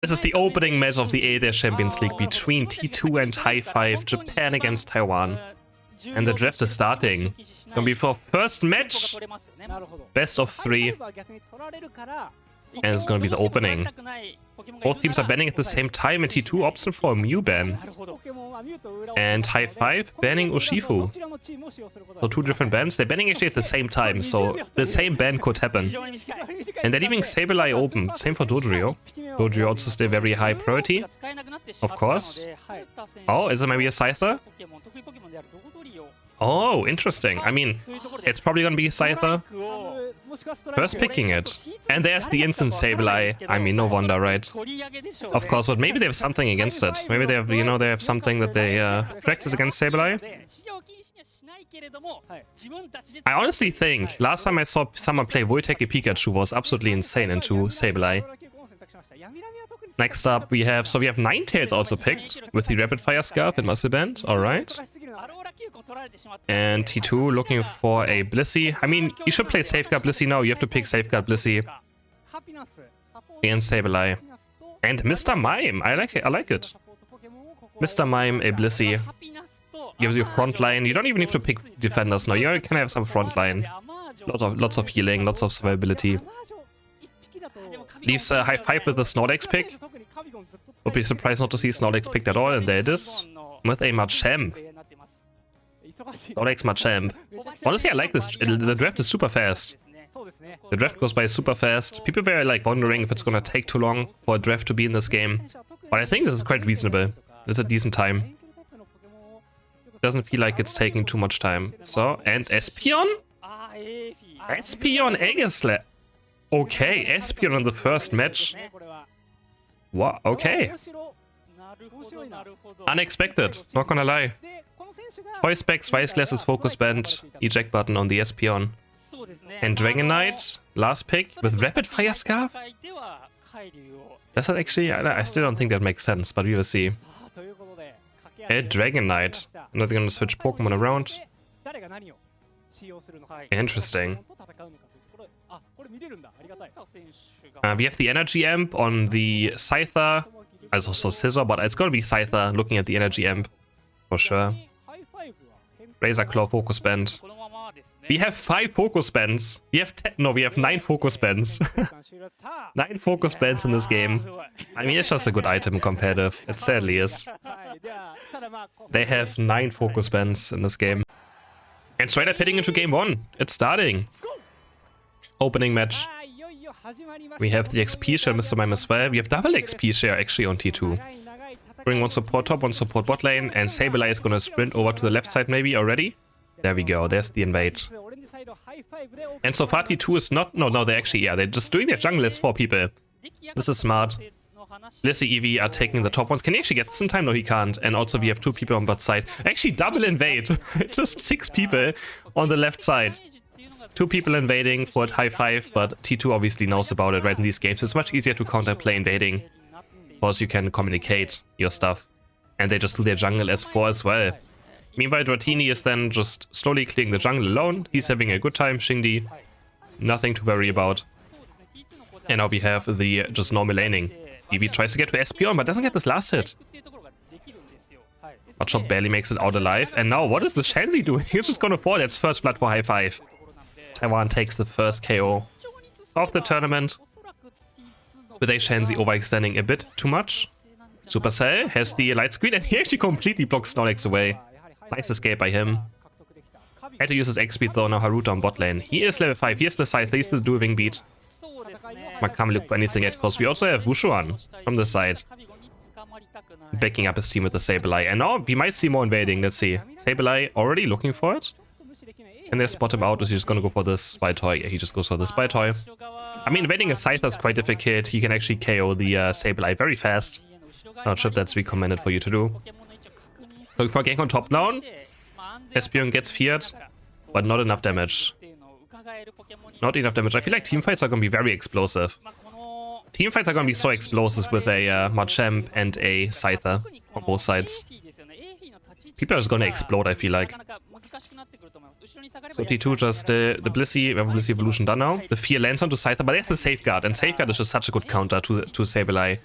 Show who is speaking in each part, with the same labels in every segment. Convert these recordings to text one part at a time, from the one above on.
Speaker 1: This is the opening match of the Asia Champions League between T2 and Hi5, Japan against Taiwan. And the draft is starting. It's gonna be for first match, best of 3. And it's gonna be the opening. Both teams are banning at the same time, and T2 opts for a Mew ban. And Hi5 banning Urshifu. So 2 different bans. They're banning actually at the same time, so the same ban could happen. And they're leaving Sableye open. Same for Dodrio. Dodrio also still very high priority, of course. Oh, is it maybe a Scyther? Oh, interesting. I mean, it's probably gonna be a Scyther. First picking it. And there's the instant Sableye. I mean, no wonder, right? Of course, but maybe they have something against it. Maybe they have, you know, they have something that they practice against Sableye. I honestly think last time I saw someone play Wojtek Pikachu was absolutely insane into Sableye. Next up, we have 9tails also picked with the Rapid Fire Scarf and Muscle Band. Alright. And T2 looking for a Blissey. I mean, you should play Safeguard Blissey now. You have to pick Safeguard Blissey and Sableye. And Mr. Mime. I like it. Mr. Mime, a Blissey. Gives you front line. You don't even have to pick defenders now. You can have some front line. Lots of healing, lots of survivability. Leaves Hi5 with a Snorlax pick. Would be surprised not to see Snorlax picked at all, and there it is. With a Machamp. Snorlax Machamp. Honestly, I like this. The draft is super fast. The draft goes by super fast. People were like wondering if it's gonna take too long for a draft to be in this game. But I think this is quite reasonable. It's a decent time. Doesn't feel like it's taking too much time. So, and Espeon? Espeon Aegisla. Okay, Espeon in the first match. Wow, okay. Unexpected, not gonna lie. Toy Specs, Vice Glasses, Focus Band, eject button on the Espeon. And Dragonite, last pick with Rapid Fire Scarf? Does that actually? I still don't think that makes sense, but we will see. A Dragonite. I'm not gonna switch Pokemon around. Interesting. We have the Energy Amp on the Scyther. Also Scizor, but it's gonna be Scyther looking at the Energy Amp. For sure. Razor Claw Focus Band. We have 5 Focus Bands. We have 9 Focus Bands. 9 Focus Bands in this game. I mean, it's just a good item competitive. It sadly is. They have 9 Focus Bands in this game. And straight up heading into game 1. It's starting. Opening match. We have the XP share, Mr. Mime as well. We have double XP share actually on T2. Bring one support top, one support bot lane, and Sableye is gonna sprint over to the left side maybe already. There we go, there's the invade. And so far T2 is not... No, they actually, yeah, they're just doing their jungle as 4 people. This is smart. Blissey, Eevee are taking the top ones. Can he actually get this in time? No, he can't. And also we have 2 people on bot side. Actually, double invade. Just 6 people on the left side. 2 people invading for Hi5, but T2 obviously knows about it right in these games. It's much easier to counterplay invading. Because you can communicate your stuff. And they just do their jungle as 4 as well. Meanwhile, Dratini is then just slowly clearing the jungle alone. He's having a good time, Xingdi. Nothing to worry about. And now we have the just normal laning. Eevee tries to get to Espeon, but doesn't get this last hit. Hotshot barely makes it out alive. And now, what is the Shanzi doing? He's just gonna fall. That's first blood for Hi5. Taiwan takes the first KO of the tournament. With a Shanzi overextending a bit too much. Supercell has the light screen and he actually completely blocks Snorlax away. Nice escape by him. Had to use his X-Speed though, now Haruto on bot lane. He is level 5, here's the Scythe, he's the dual wing beat. Man can't look for anything at cause we also have Wushuan from the side. Backing up his team with the Sableye. And now we might see more invading, let's see. Sableye already looking for it. And they spot him out, is he just gonna go for this spy toy? Yeah, he just goes for the spy toy. I mean, invading a Scyther is quite difficult. He can actually KO the Sableye very fast. Not sure if that's recommended for you to do. Looking for a gank on top now. Espeon gets feared, but not enough damage. Not enough damage. I feel like teamfights are gonna be very explosive. Teamfights are gonna be so explosive with a Machamp and a Scyther on both sides. People are just gonna explode, I feel like. So T2 just the Blissey, we have Blissey evolution done now. The fear lands onto Scyther, but there's the Safeguard, and Safeguard is just such a good counter to Sableye.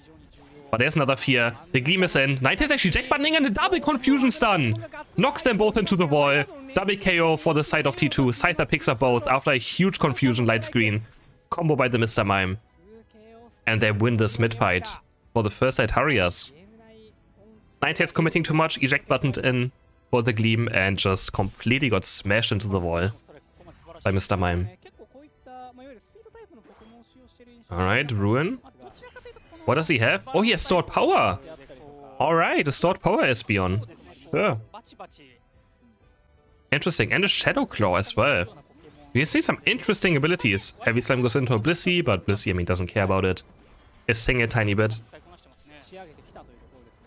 Speaker 1: But there's another fear. The Gleam is in. Ninetales actually jack buttoning and a double confusion stun. Knocks them both into the wall. Double KO for the side of T2. Scyther picks up both after a huge confusion light screen. Combo by the Mr. Mime. And they win this mid fight. For the first side Harriers. Ninetales committing too much. Eject buttoned in for the Gleam and just completely got smashed into the wall by Mr. Mime. Alright, Ruin. What does he have? Oh, he has stored power. Alright, a stored power Espeon. Sure. Interesting. And a Shadow Claw as well. We see some interesting abilities. Heavy Slam goes into a Blissey, but Blissey, I mean, doesn't care about it. Is sing a tiny bit.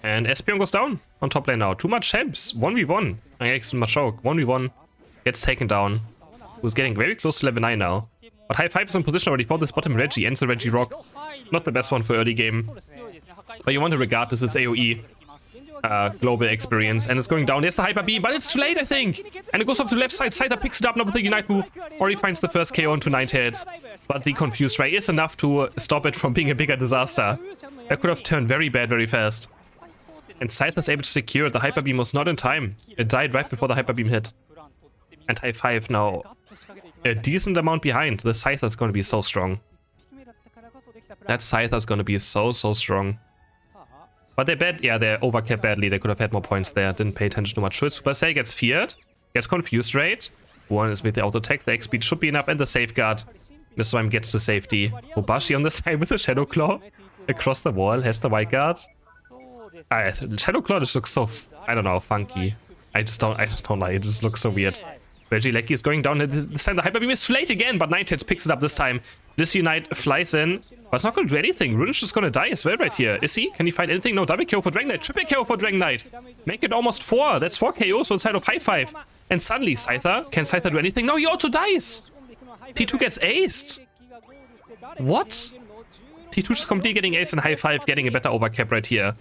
Speaker 1: And Espeon goes down on top lane now. Too much champs. 1v1. Excellent Machoke. 1v1. Gets taken down. Who's getting very close to level 9 now. But Hi5 is in position already for this bottom Reggie. Ends the Reggie Rock. Not the best one for early game. But you want to regard this as AoE. Global experience. And it's going down. There's the Hyper Beam, but it's too late, I think. And it goes off to the left side. Scyther picks it up now with the Unite move. Or he finds the first KO into Ninetales. But the Confused Ray is enough to stop it from being a bigger disaster. That could have turned very bad very fast. And Scyther's able to secure it. The Hyper Beam was not in time. It died right before the Hyper Beam hit. And Hi5 now a decent amount behind. The Scyther's going to be so strong. That Scyther's going to be so strong. But they they're overcapped badly. They could have had more points there. Didn't pay attention too much to it. Super Saiyan gets feared. Gets confused rate. One is with the auto attack. The X speed should be enough. And the safeguard. Mr. Mime gets to safety. Obashi on the side with the Shadow Claw. Across the wall. Has the white guard. Shadow Claw just looks so, I don't know, funky. I just don't like it. It just looks so weird. Regieleki is going down. This time the Hyper Beam is too late again, but Ninetales picks it up this time. This Unite flies in, but it's not going to do anything. Ruin's just going to die as well right here. Is he? Can he find anything? No, double KO for Dragon Knight. Triple KO for Dragon Knight. Make it almost 4. That's 4 KOs inside of Hi5. And suddenly Scyther. Can Scyther do anything? No, he auto dies. T2 gets aced. What? T2 just completely getting aced and Hi5 getting a better overcap right here.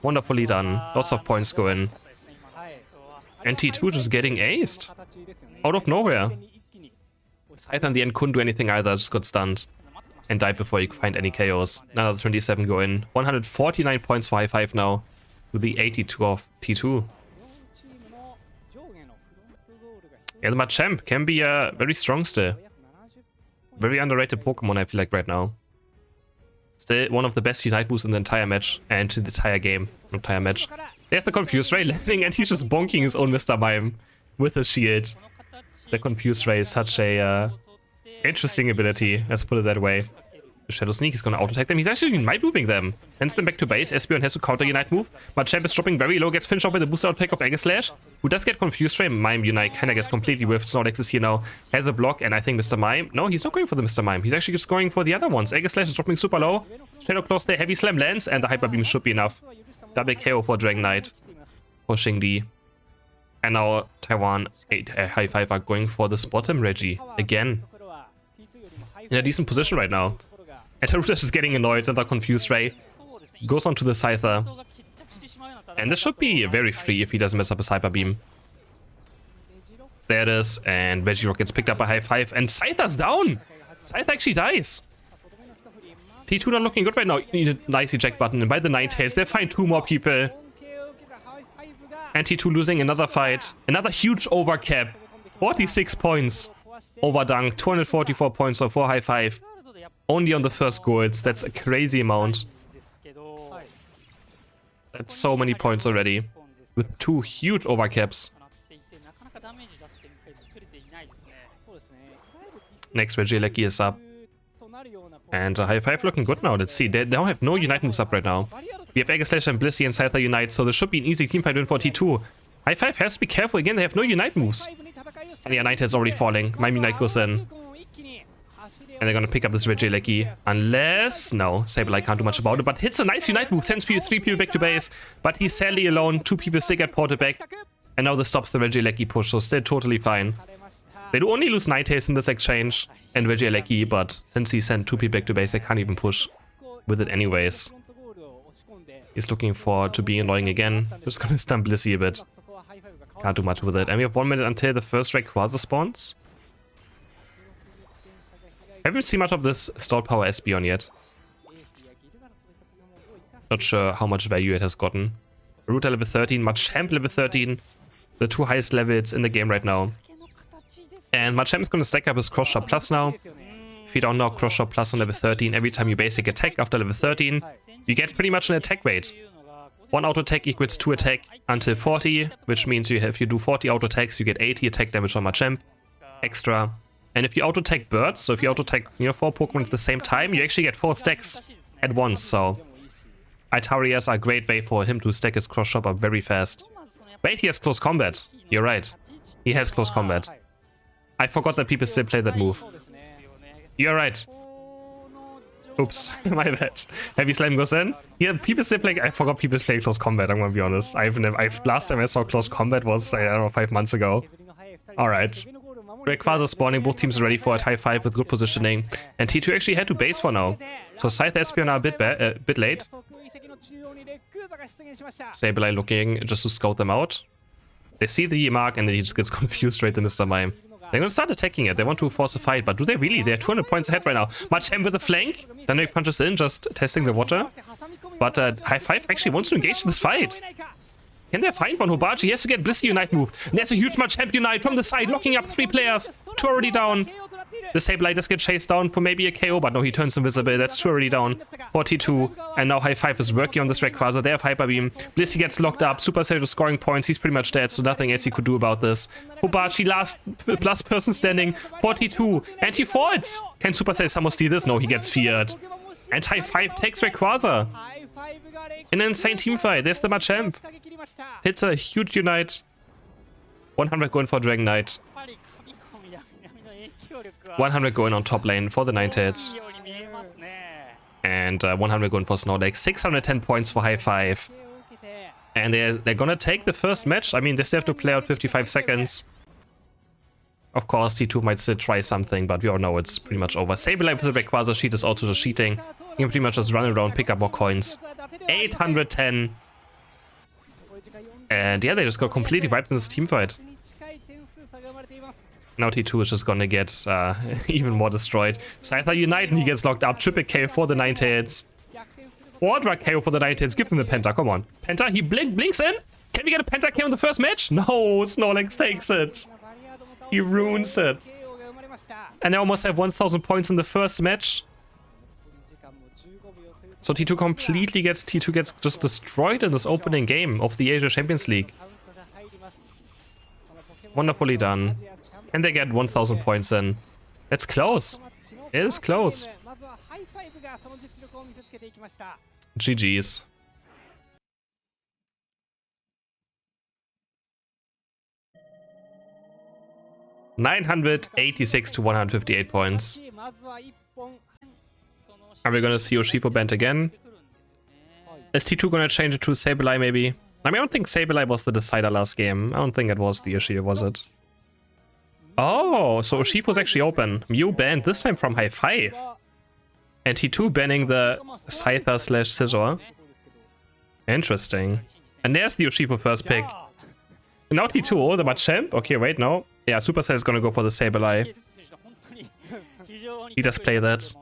Speaker 1: Wonderfully done. Lots of points go in. And T2 just getting aced. Out of nowhere. Scyther in the end couldn't do anything either, just got stunned. And died before he could find any KOs. Another 27 go in. 149 points for Hi5 now. With the 82 of T2. Yeah, the Machamp can be very strong still. Very underrated Pokemon, I feel like, right now. Still one of the best Unite moves in the entire match. And in the entire game. Entire match. There's the Confused Ray landing, and he's just bonking his own Mr. Mime with his shield. The Confused Ray is such a interesting ability, let's put it that way. The Shadow Sneak is going to auto-attack them. He's actually Unite moving them. Sends them back to base. Espeon has to counter Unite move. Machamp is dropping very low, gets finished off by the booster attack of Aegislash, who does get Confused Ray. Mime Unite kind of gets completely whiffed. Snorlax is here now, has a block, and I think Mr. Mime... No, he's not going for the Mr. Mime. He's actually just going for the other ones. Aegislash is dropping super low. Shadow Claw there, Heavy Slam lands, and the Hyper Beam should be enough. Double KO for Dragon Knight. Pushing D. And now Taiwan Hi5 are going for this bottom Reggie again. In a decent position right now. And Taruta is getting annoyed. Another Confused Ray goes on to the Scyther. And this should be very free if he doesn't mess up his Hyper Beam. There it is. And Regirock gets picked up by Hi5. And Scyther's down! Scyther actually dies. T2 not looking good right now. Need a nice eject button. And by the Ninetales, they find 2 more people. And T2 losing another fight. Another huge overcap. 46 points. Overdunk. 244 points for Hi5. Only on the first golds. That's a crazy amount. That's so many points already. With 2 huge overcaps. Next Regieleki is up. And Hi5 looking good now. Let's see. They now have no Unite moves up right now. We have Aegislash and Blissey and Scyther Unite, so this should be an easy teamfight win for T2. Hi5 has to be careful again. They have no Unite moves. And the Unite is already falling. Mime Unite goes in. And they're gonna pick up this Regieleki. Unless... No, Sableye can't do much about it, but hits a nice Unite move. Sends 3 people back to base. But he's sadly alone. 2 people still get ported back. And now this stops the Regieleki push, so still totally fine. They do only lose Ninetales in this exchange. And Regieleki, but since he sent 2 people back to base, they can't even push with it anyways. He's looking forward to being annoying again. Just gonna stun Blissey a bit. Can't do much with it. And we have 1 minute until the first Rayquaza spawns. Haven't seen much of this stored power Espeon yet. Not sure how much value it has gotten. Ruta level 13, Machamp level 13. The two highest levels in the game right now. And Machamp is going to stack up his Cross Shot Plus now. If you don't know Cross Shot Plus on level 13, every time you basic attack after level 13, you get pretty much an attack rate. 1 auto attack equals 2 attack until 40, which means if you do 40 auto attacks, you get 80 attack damage on Machamp extra. And if you auto attack birds, so if you auto attack 4 Pokemon at the same time, you actually get 4 stacks at once. So Itarias are a great way for him to stack his Cross Shot up very fast. Wait, he has close combat. You're right. He has close combat. I forgot that people still play that move. You're right. Oops, my bad. Heavy Slam goes in. Yeah, people still play. I forgot people play close combat. I'm gonna be honest. Last time I saw close combat was, I don't know, 5 months ago. All right. Rayquaza spawning. Both teams are ready for it. Hi5 with good positioning. And T2 actually had to base for now. So Scythe Espeon are a bit late. Sableye looking just to scout them out. They see the mark and then he just gets confused right to Mr. Mime. They're gonna start attacking it. They want to force a fight, but do they really? They're 200 points ahead right now. Machamp with a flank. Then he punches in, just testing the water. But Hi5 actually wants to engage this fight. Can they find one? Hobachi he has to get Blissey Unite move. And there's a huge Machamp Unite from the side, locking up 3 players. 2 already down. The Sableye does get chased down for maybe a KO, but no, he turns invisible. That's 2 already down. 42. And now Hi5 is working on this Rayquaza. They have Hyper Beam. Blissey gets locked up. Supercell is scoring points. He's pretty much dead, so nothing else he could do about this. Hobachi, last person standing. 42. And he falls. Can Supercell somehow steal this? No, he gets feared. And Hi5 takes Rayquaza. In an insane team fight. There's the Machamp. Hits a huge Unite. 100 going for Dragon Knight. 100 going on top lane for the Ninetales. And 100 going for Snorlax. 610 points for Hi5. And they're gonna take the first match. I mean, they still have to play out 55 seconds. Of course, T2 might still try something, but we all know it's pretty much over. Sableye with the Rayquaza sheet is also just cheating. You can pretty much just run around, pick up more coins. 810. And yeah, they just got completely wiped in this team fight. Now T2 is just gonna get even more destroyed. Scyther Unite and he gets locked up. Triple KO for the Ninetales. Quadra KO for the Ninetales. Give them the Penta, come on. Penta, he blinks in. Can we get a Penta KO in the first match? No, Snorlax takes it. He ruins it. And they almost have 1000 points in the first match. So T2 gets just destroyed in this opening game of the Asia Champions League. Wonderfully done. Can they get 1000 points in? It's close. It is close. GG's. $986 to 158 points. Are we gonna see Urshifu banned again? Is T2 gonna change it to Sableye maybe? I mean, I don't think Sableye was the decider last game. I don't think it was the issue, was it? Oh, so Urshifu was actually open. Mew banned this time from Hi5. And T2 banning the Scyther / Scizor. Interesting. And there's the Urshifu first pick. Now T2, oh, the Machamp? Okay, wait, no. Yeah, Supercell is gonna go for the Sableye. He does play that.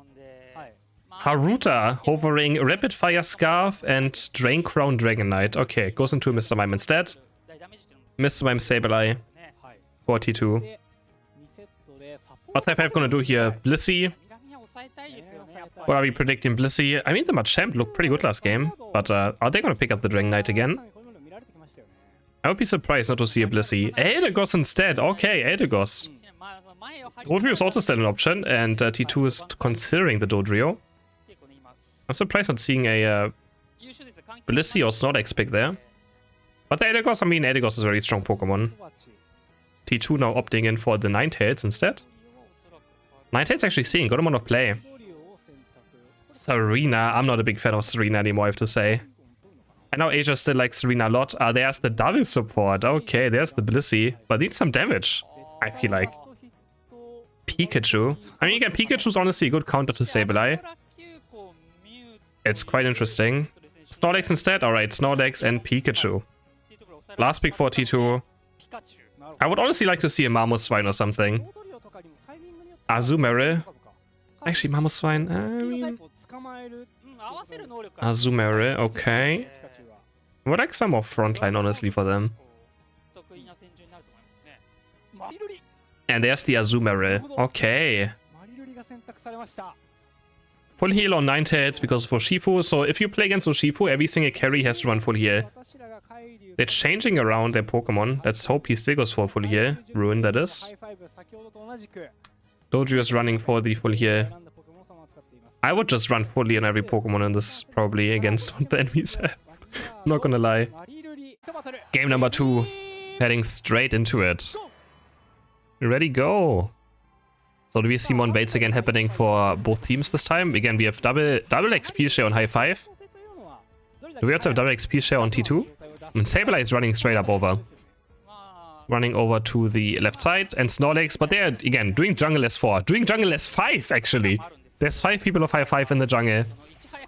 Speaker 1: Haruta, hovering Rapid Fire Scarf and Drain Crown Dragon Knight. Okay, goes into Mr. Mime instead. Mr. Mime Sableye. 42. What's Hi5 gonna do here? Blissey? What are we predicting? Blissey? I mean, the Machamp looked pretty good last game, but are they gonna pick up the Dragon Knight again? I would be surprised not to see a Blissey. Eldegoss instead. Okay, Eldegoss. Dodrio is also still an option, and T2 is considering the Dodrio. I'm surprised not seeing a Blissey or Snorlax pick there. But the Eldegoss, I mean, Eldegoss is a very strong Pokemon. T2 now opting in for the Ninetales instead. Ninetales actually seeing good amount of play. Serena. I'm not a big fan of Serena anymore, I have to say. I know Asia still likes Serena a lot. There's the double support. Okay, there's the Blissey. But needs some damage, I feel like. Pikachu. I mean, you get Pikachu's honestly a good counter to Sableye. It's quite interesting. Snorlax instead? Alright, Snorlax and Pikachu. Last pick for T2. I would honestly like to see a Mamoswine or something. Azumarill. Actually, Mamoswine, I mean... Azumare, okay. I would like some more frontline, honestly, for them. And there's the Azumare. Okay. Full heal on 9 hits because for Shifu. So if you play against Urshifu, every single carry has to run full heal. They're changing around their Pokemon. Let's hope he still goes for full heal. Ruin, that is. Dojo is running for the full heal. I would just run fully on every Pokemon in this, probably, against what the enemies have. I'm not gonna lie. Game number 2. Heading straight into it. Ready, go! So do we see more invades again happening for both teams this time? Again, we have double XP share on Hi5. Do we also have double XP share on T2? And Sableye is running straight up over. Running over to the left side. And Snorlax, but they're, again, doing jungle S4. Doing jungle S5, actually. There's 5 people of Hi5 in the jungle.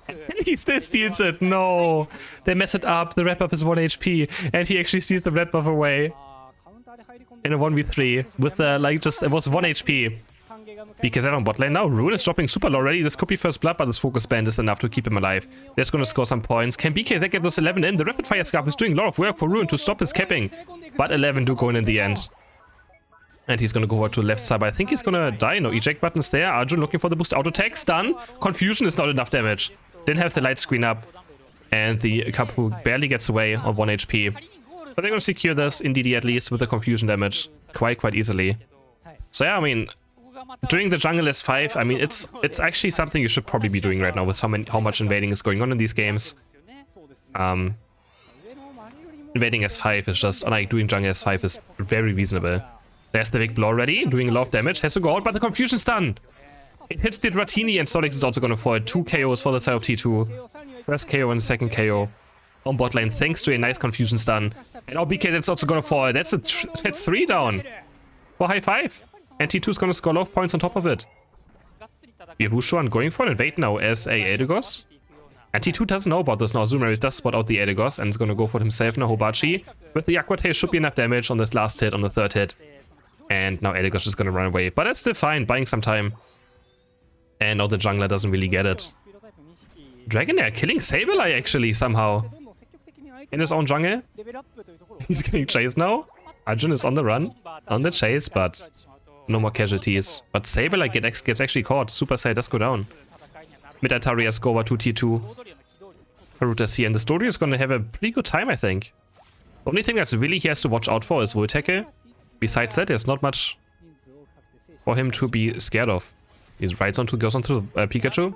Speaker 1: And he still steals it. No. They mess it up. The red buff is 1 HP. And he actually steals the red buff away. In a 1v3. With the, like, just, it was 1 HP. BKZ on bot lane now. Ruin is dropping super low already. This could be first blood, but this focus band is enough to keep him alive. They're just going to score some points. Can BKZ get those 11 in? The rapid fire scarf is doing a lot of work for Ruin to stop his capping. But 11 do go in the end. And he's going to go over to the left side. But I think he's going to die. No eject button is there. Arjun looking for the boost auto attack. Stun. Confusion is not enough damage. Didn't have the light screen up. And the Kapu barely gets away on 1 HP. But they're going to secure this, in DD at least, with the confusion damage. Quite easily. So yeah, I mean, doing the jungle S5, I mean, it's actually something you should probably be doing right now with how much invading is going on in these games. Invading S5 is just, like, doing jungle S5 is very reasonable. There's the big blow already, doing a lot of damage, has to go out, but the confusion's done. It hits the Dratini, and Snorlax is also going to fall. 2 KOs for the side of T2. First KO and second KO on bot lane, thanks to a nice confusion stun. And now BK that's also going to fall. That's 3 down for Hi5. And T2 is going to score a lot of points on top of it. We have Wushuan going for an invade now as a Eldegoss. And T2 doesn't know about this now. Azumarill does spot out the Eldegoss and is going to go for it himself now. Hobachi with the Aqua Tail should be enough damage on this last hit, on the 3rd hit. And now Eldegoss is going to run away. But that's still fine, buying some time. And now the jungler doesn't really get it. Dragonair killing Sableye actually somehow. In his own jungle. He's getting chased now. Arjun is on the run. On the chase, but no more casualties. But Sableye gets actually caught. Super Saiyan does go down. Mid Atarias go over to T2. Haruta's here. And the story is going to have a pretty good time, I think. The only thing that's really he has to watch out for is Vultackle. Besides that, there's not much for him to be scared of. He goes onto Pikachu.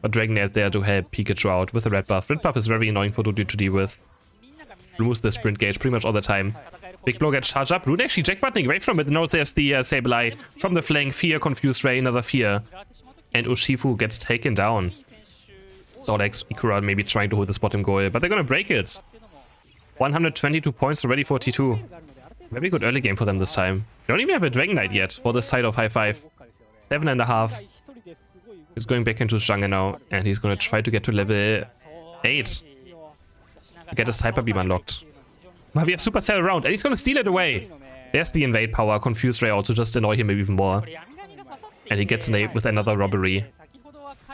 Speaker 1: But Dragonair is there to help Pikachu out with the red buff. Red buff is very annoying for Dojo to deal with. Removes the sprint gauge pretty much all the time. Big blow gets charged up. Rune actually jack-buttoning away from it. Now there's the Sableye from the flank. Fear, Confused Ray, another Fear. And Urshifu gets taken down. Snorlax, Ikura maybe trying to hold the bottom goal, but they're gonna break it. 122 points already for T2. Very good early game for them this time. They don't even have a Dragon Knight yet for this side of Hi5. 7.5. He's going back into his jungle now, and he's gonna try to get to level 8. To get his Hyper Beam unlocked. But we have Supercell around, and he's gonna steal it away. There's the invade power. Confused Ray also just annoy him even more. And he gets nailed with another robbery.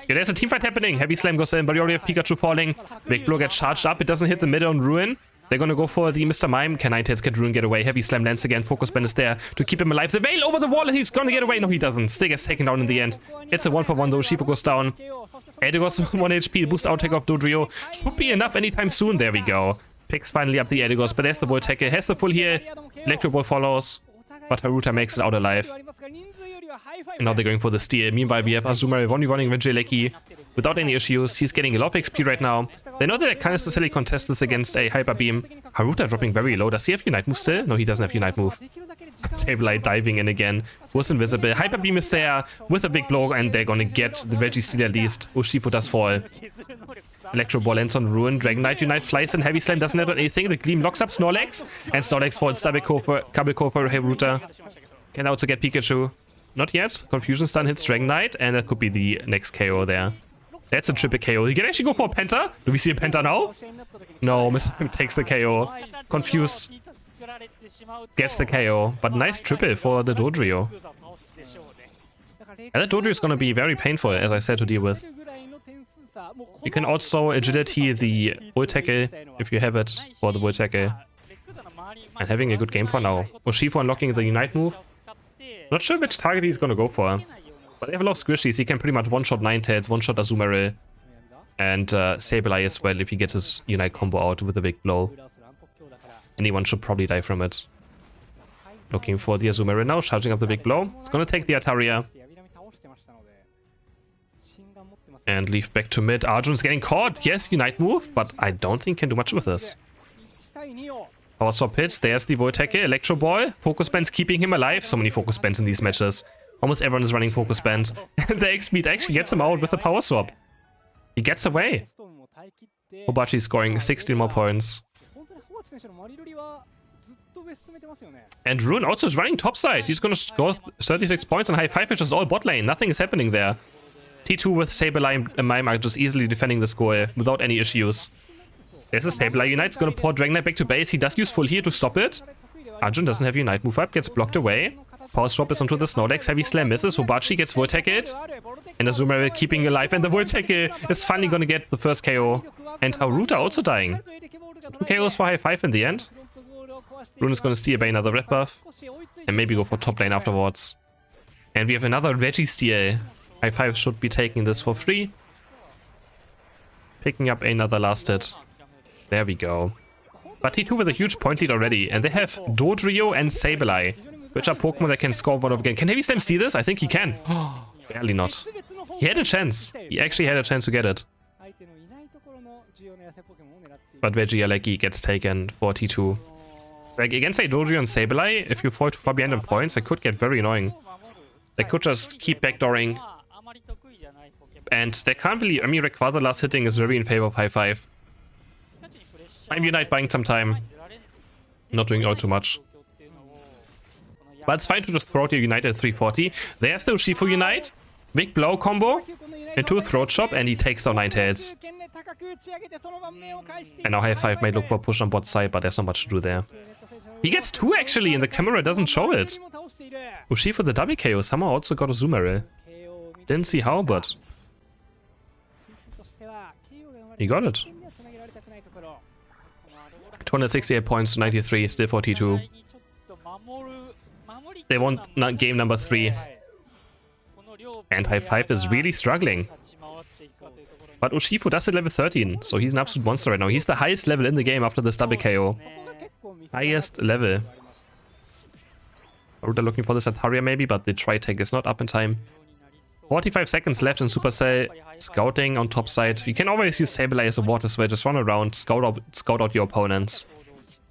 Speaker 1: Yeah, there's a teamfight happening. Heavy Slam goes in, but you already have Pikachu falling. Big Blow gets charged up. It doesn't hit the middle on Ruin. They're gonna go for the Mr. Mime. Can 9 hits, can Ruin get away? Heavy Slam lands again. Focus Band is there to keep him alive. The Veil over the wall, and he's gonna get away. No, he doesn't. Still gets taken down in the end. It's a 1-for-1 though. Shifu goes down. Eldegoss 1 HP. Boost outtake of Dodrio. Should be enough anytime soon. There we go. Picks finally up the Eldegoss, but there's the Vultackle. Has the full heal. Electro Ball follows. But Haruta makes it out alive. And now they're going for the steal. Meanwhile, we have Azumarill 1v1ing Regieleki without any issues. He's getting a lot of XP right now. They know that they can't necessarily contest this against a Hyper Beam. Haruta dropping very low. Does he have Unite move still? No, he doesn't have Unite move. Sableye diving in again. Was invisible. Hyper Beam is there with a big blow, and they're gonna get the Registeel at least. Urshifu does fall. Electro Ball lands on Ruin. Dragon Knight Unite flies in. Heavy Slam doesn't have anything. The Gleam locks up Snorlax. And Snorlax falls. Double core for Haruta. Can also get Pikachu. Not yet. Confusion Stun hits Dragon Knight. And that could be the next KO there. That's a triple KO. He can actually go for a Penta. Do we see a Penta now? No, Mr. Mime takes the KO. Confuse gets the KO. But nice triple for the Dodrio. And that Dodrio is going to be very painful, as I said, to deal with. You can also agility the bull tackle if you have it for the bull tackle. And having a good game for now. Urshifu unlocking the Unite move. Not sure which target he's gonna go for. But they have a lot of squishies. He can pretty much one-shot Ninetales, one-shot Azumarill. And Sableye as well if he gets his Unite combo out with a big blow. Anyone should probably die from it. Looking for the Azumarill now, charging up the big blow. It's gonna take the Ataria. And leave back to mid. Arjun's getting caught. Yes, Unite move, but I don't think can do much with this. Power Swap hits. There's the Voltecke. Electro Ball. Focus Band's keeping him alive. So many Focus Bands in these matches. Almost everyone is running Focus Band. And the X-Speed actually gets him out with a Power Swap. He gets away. Hobachi scoring 16 more points. And Rune also is running topside. He's gonna score 36 points on Hi5, which is all bot lane. Nothing is happening there. T2 with Sableye and Mime are just easily defending the score without any issues. There's a Sableye Unite. It's gonna pour Dragonite back to base. He does use full heal to stop it. Arjun doesn't have Unite move up, gets blocked away. Power Swap is onto the Snorlax. Heavy Slam misses. Hobachi gets Voltecke. And Azumarill keeping alive. And the Voltecke is finally gonna get the first KO. And Haruta also dying. So 2 KOs for Hi5 in the end. Rune is gonna steal by another red buff. And maybe go for top lane afterwards. And we have another Reggie steal. Hi5 should be taking this for free. Picking up another last hit. There we go. But T2 with a huge point lead already. And they have Dodrio and Sableye, which are Pokemon that can score one of again. Can Heavy Slam see this? I think he can. Barely not. He had a chance. He actually had a chance to get it. But Regieleki gets taken for T2. So like against a Dodrio and Sableye, if you fall too far behind in points, it could get very annoying. They could just keep backdooring. And they can't really... I mean, Rayquaza last hitting is very in favor of Hi5. I'm Unite buying some time. Not doing all too much. But it's fine to just throw to Unite at 340. There's the Urshifu Unite. Big blow combo. Into a throat chop and he takes down Ninetales. And now Hi5 may look for a push on bot side, but there's not much to do there. He gets 2 actually, and the camera doesn't show it. Urshifu the double KO somehow also got a Azumarill. Didn't see how, but... he got it. 268 points to 93, still 42. They won game number 3. And Hi5 is really struggling. But Urshifu does it level 13, so he's an absolute monster right now. He's the highest level in the game after this double KO. Highest level. Aruta looking for this Ataria maybe, but the Tri-Tech is not up in time. 45 seconds left in Supercell. Scouting on top side. You can always use Sableye as a water spray. Just run around, scout out your opponents.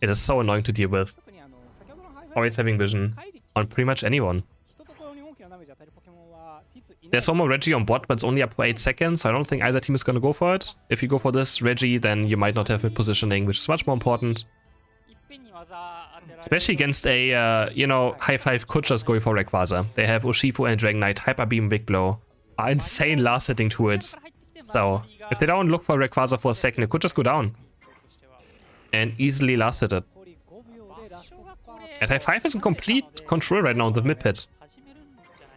Speaker 1: It is so annoying to deal with. Always having vision on pretty much anyone. There's one more Reggie on bot, but it's only up for 8 seconds. So I don't think either team is going to go for it. If you go for this Reggie, then you might not have mid positioning, which is much more important. Especially against a, you know, Hi5 could just go for Rayquaza. They have Urshifu and Dragonite, Hyper Beam, Big Blow. Are insane last hitting tools. So, if they don't look for Rayquaza for a second, it could just go down. And easily last hit it. And Hi5 is in complete control right now in the mid pit.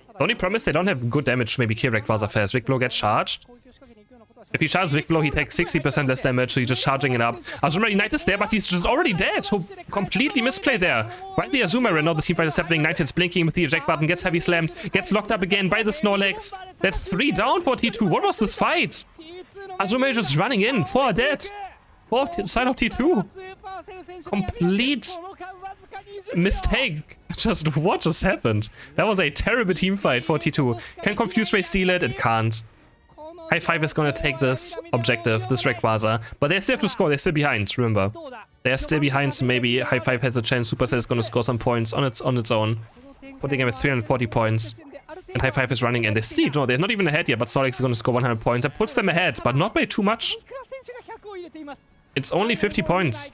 Speaker 1: The only problem is they don't have good damage to maybe kill Rayquaza fast. Big Blow gets charged. If he charges Big Blow, he takes 60% less damage, so he's just charging it up. Azumarill Unite is there, but he's just already dead, so completely misplayed there. Right the Azumarill, now the teamfight is happening. Ninetales blinking with the eject button, gets heavy slammed, gets locked up again by the Snorlax. That's 3 down for T2. What was this fight? Azumarill just running in, 4 dead. 4 side of T2. Complete mistake. Just what just happened? That was a terrible team fight for T2. Can Confuse Ray steal it? It can't. Hi5 is gonna take this objective, this Rayquaza, but they still have to score. They're still behind, remember. They're still behind, so maybe Hi5 has a chance. Supercell is gonna score some points on its own, putting him at 340 points. And Hi5 is running, and they still, no, they're not even ahead yet, but Snorlax is gonna score 100 points. That puts them ahead, but not by too much. It's only 50 points.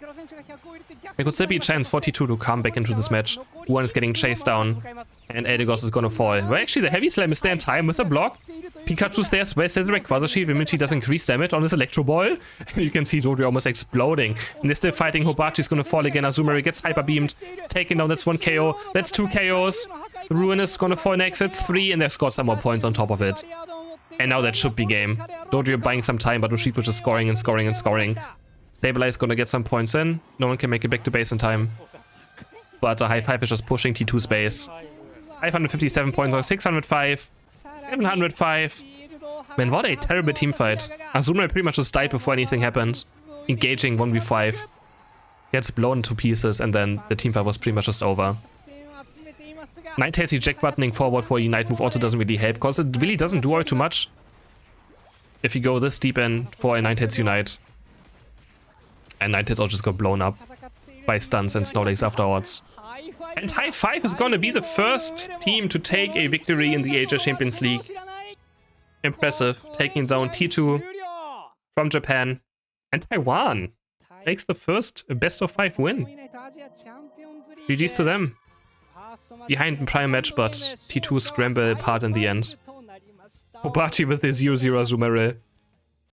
Speaker 1: There could still be a chance for T2 to come back into this match. One is getting chased down, and Eldegoss is gonna fall. Well, actually, the Heavy Slam is there in time with a block. Pikachu's there as well, the Rayquaza shield, which he does increase damage on his Electro Ball. You can see Dodrio almost exploding. And they're still fighting. Hobachi's gonna fall again. Azumarill gets hyper beamed. Taken down, that's 1 KO. That's 2 KOs. Ruin is gonna fall next, that's 3, and they've scored some more points on top of it. And now that should be game. Dojo buying some time, but Ushiko just scoring and scoring and scoring. Sableye gonna get some points in. No one can make it back to base in time. But Hi5 is just pushing T2's base. 557 points, or 605. 705. Man, what a terrible team fight. Azumarill pretty much just died before anything happened. Engaging 1v5. Gets blown to pieces, and then the team fight was pretty much just over. Ninetales eject buttoning forward for a Unite move also doesn't really help, because it really doesn't do all too much. If you go this deep in for a Ninetales Unite. And Ninetales all just got blown up by stuns and Snorlax afterwards. And Hi5 is gonna be the first team to take a victory in the Asia Champions League. Impressive, taking down T2 from Japan. And Taiwan takes the first best of 5 win. GG's to them. Behind in prime match, but T2 scramble apart in the end. Obachi with the 0-0 Azumarill.